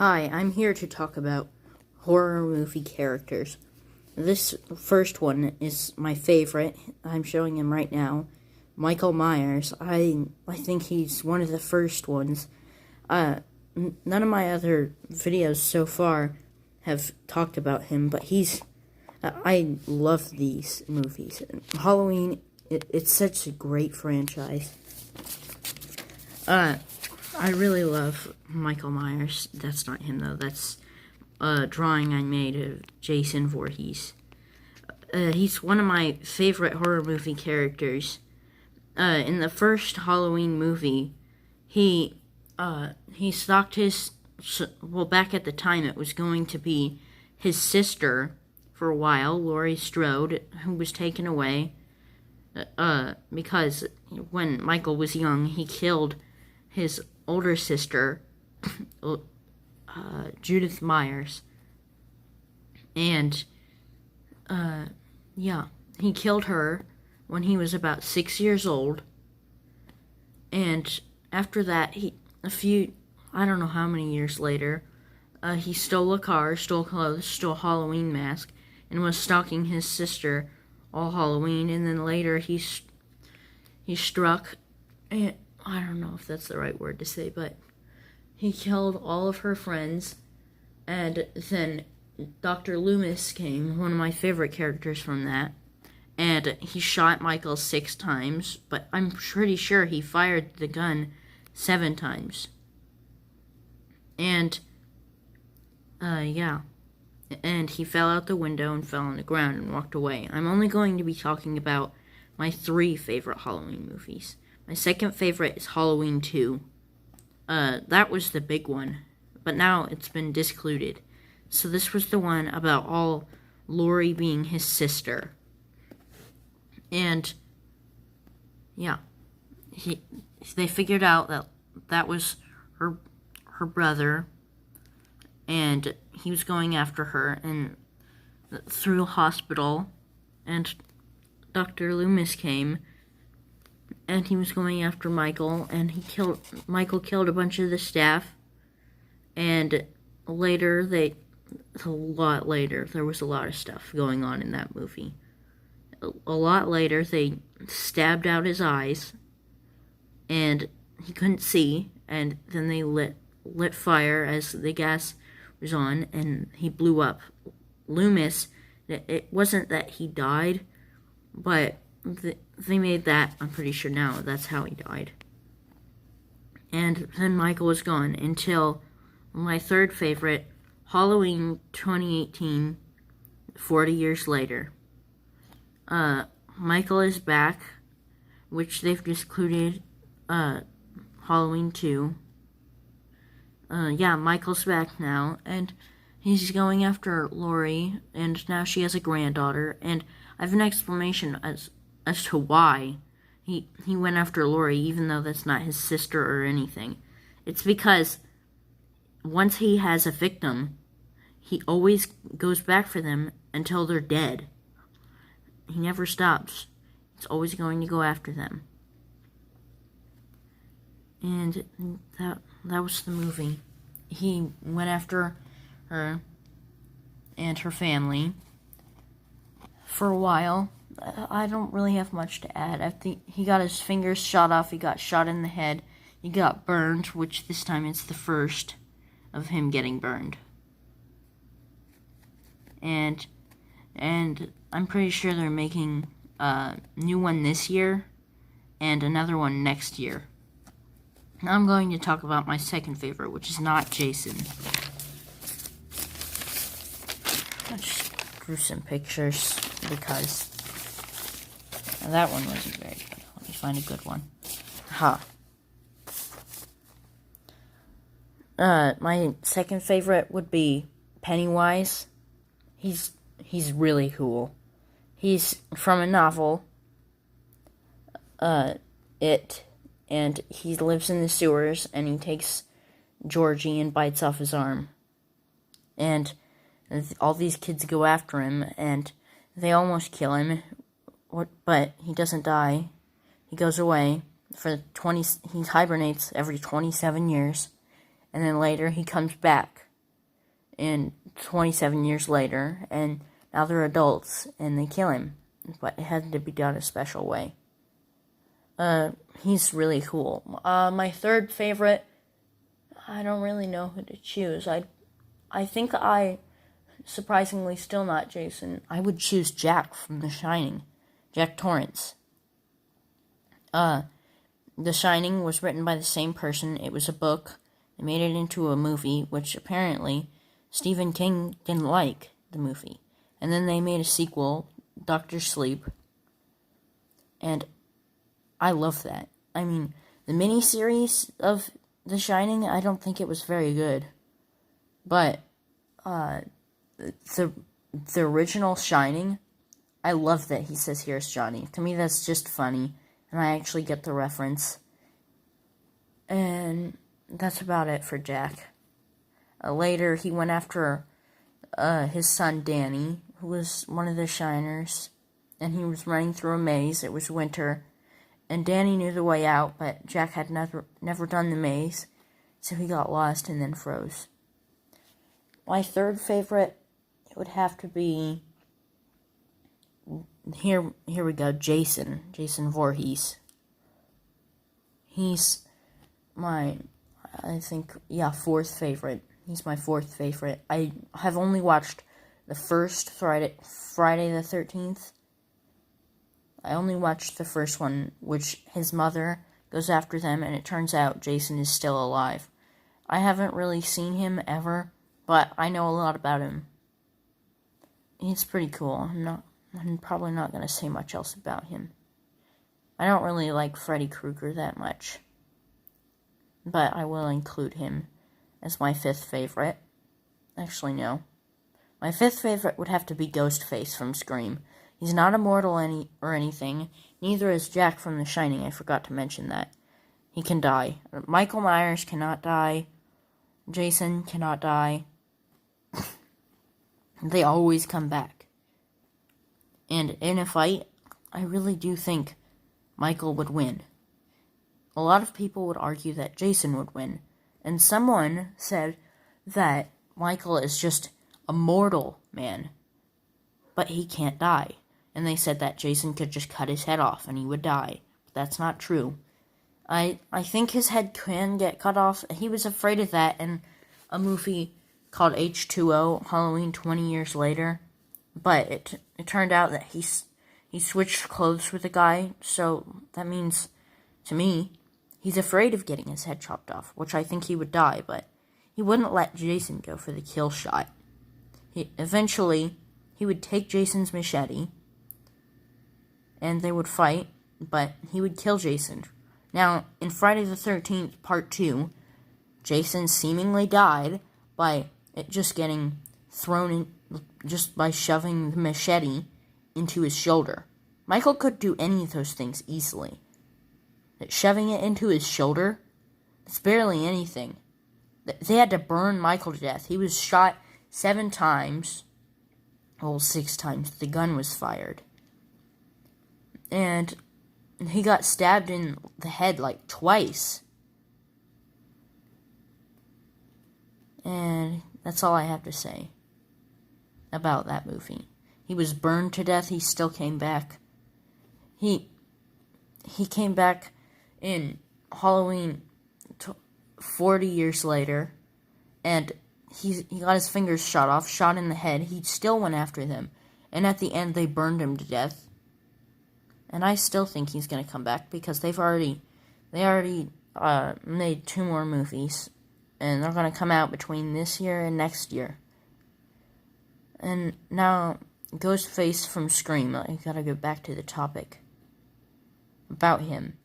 Hi, I'm here to talk about horror movie characters. This first one is my favorite. I'm showing him right now. Michael Myers. I think he's one of the first ones. None of my other videos so far have talked about him, but I love these movies. Halloween, it's such a great franchise. I really love Michael Myers. That's not him, though. That's a drawing I made of Jason Voorhees. He's one of my favorite horror movie characters. In the first Halloween movie, he stalked back at the time it was going to be his sister for a while, Laurie Strode, who was taken away, because when Michael was young, he killed his older sister, Judith Myers, and he killed her when he was about 6 years old. And after that, I don't know how many years later, he stole a car, stole clothes, stole a Halloween mask, and was stalking his sister all Halloween. And then later he struck, and I don't know if that's the right word to say, but he killed all of her friends. And then Dr. Loomis came, one of my favorite characters from that, and he shot Michael 6 times, but I'm pretty sure he fired the gun 7 times. And, and he fell out the window and fell on the ground and walked away. I'm only going to be talking about my 3 favorite Halloween movies. My second favorite is Halloween 2. That was the big one, but now it's been discluded. So this was the one about Laurie being his sister. And, they figured out that was her brother, and he was going after her, and through a hospital, and Dr. Loomis came, and he was going after Michael, and Michael killed a bunch of the staff, and later, there was a lot of stuff going on in that movie. A lot later, they stabbed out his eyes, and he couldn't see, and then they lit fire as the gas was on, and he blew up. Loomis, it wasn't that he died, but they made that, I'm pretty sure now, that's how he died. And then Michael was gone until my third favorite, Halloween 2018, 40 years later. Michael is back, which they've discluded, Halloween 2. Michael's back now, and he's going after Laurie, and now she has a granddaughter, and I have an explanation as to why he went after Laurie, even though that's not his sister or anything. It's because once he has a victim, he always goes back for them until they're dead. He never stops. He's always going to go after them. And that was the movie. He went after her and her family for a while. I don't really have much to add. I think he got his fingers shot off. He got shot in the head. He got burned, which this time it's the first of him getting burned. And I'm pretty sure they're making a new one this year and another one next year. Now I'm going to talk about my second favorite, which is not Jason. I just drew some pictures because that one wasn't very good. Let me find a good one. My second favorite would be Pennywise. He's really cool. He's from a novel, It, and he lives in the sewers, and he takes Georgie and bites off his arm. And all these kids go after him, and they almost kill him, but he doesn't die. He goes away he hibernates every 27 years, and then later he comes back and 27 years later, and now they're adults, and they kill him. But it had to be done a special way. He's really cool. My third favorite, I don't really know who to choose. I think surprisingly still not Jason. I would choose Jack from The Shining. Jack Torrance. The Shining was written by the same person. It was a book. They made it into a movie, which apparently Stephen King didn't like the movie. And then they made a sequel, Doctor Sleep. And I love that. I mean, the miniseries of The Shining, I don't think it was very good. But the original Shining, I love that he says, "Here's Johnny." To me, that's just funny, and I actually get the reference. And that's about it for Jack. Later, he went after his son Danny, who was one of the Shiners, and he was running through a maze. It was winter, and Danny knew the way out, but Jack had never done the maze, so he got lost and then froze. My third favorite, it would have to be, here we go, Jason Voorhees. He's my, fourth favorite. He's my fourth favorite. I have only watched the first Friday the 13th. I only watched the first one, which his mother goes after them, and it turns out Jason is still alive. I haven't really seen him ever, but I know a lot about him. He's pretty cool. I'm probably not going to say much else about him. I don't really like Freddy Krueger that much, but I will include him as my fifth favorite. Actually, no. My fifth favorite would have to be Ghostface from Scream. He's not immortal or anything. Neither is Jack from The Shining. I forgot to mention that. He can die. Michael Myers cannot die. Jason cannot die. They always come back. And in a fight, I really do think Michael would win. A lot of people would argue that Jason would win. And someone said that Michael is just a mortal man, but he can't die. And they said that Jason could just cut his head off and he would die. But that's not true. I think his head can get cut off. He was afraid of that in a movie called H2O, Halloween 20 years later. But it turned out that he switched clothes with a guy, so that means, to me, he's afraid of getting his head chopped off, which I think he would die, but he wouldn't let Jason go for the kill shot. Eventually, he would take Jason's machete, and they would fight, but he would kill Jason. Now, in Friday the 13th, Part 2, Jason seemingly died by it just getting thrown in, just by shoving the machete into his shoulder. Michael could do any of those things easily. But shoving it into his shoulder, it's barely anything. They had to burn Michael to death. He was shot 7 times. Well, 6 times. The gun was fired. And he got stabbed in the head like twice. And that's all I have to say about that movie. He was burned to death. He still came back. He came back in Halloween 40 years later, and he got his fingers shot off, shot in the head. He still went after them, and at the end they burned him to death. And I still think he's going to come back because they already made 2 more movies, and they're going to come out between this year and next year. And now, Ghostface from Scream. I gotta go back to the topic about him.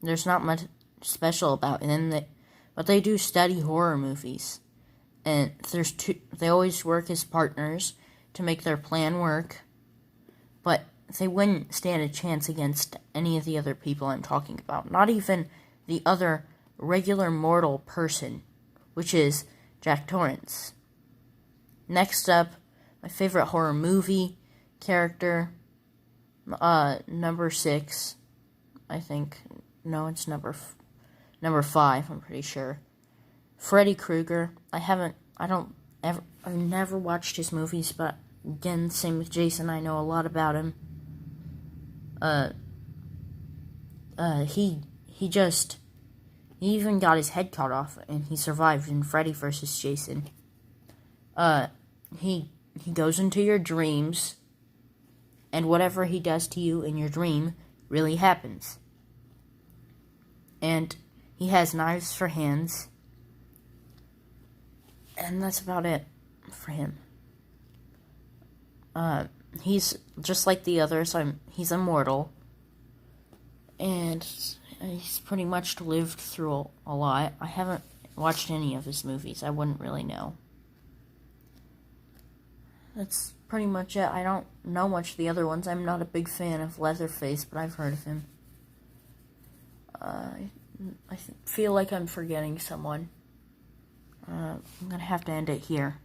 There's not much special about him, but they do study horror movies, and they always work as partners to make their plan work, but they wouldn't stand a chance against any of the other people I'm talking about, not even the other regular mortal person, which is Jack Torrance. Next up, my favorite horror movie character, number 6, I think. No, it's number 5, I'm pretty sure. Freddy Krueger. I've never watched his movies, but again, same with Jason, I know a lot about him. He even got his head cut off, and he survived in Freddy vs. Jason. He goes into your dreams, and whatever he does to you in your dream really happens. And he has knives for hands, and that's about it for him. He's just like the others. He's immortal, and he's pretty much lived through a lot. I haven't watched any of his movies. I wouldn't really know. That's pretty much it. I don't know much of the other ones. I'm not a big fan of Leatherface, but I've heard of him. I feel like I'm forgetting someone. I'm gonna have to end it here.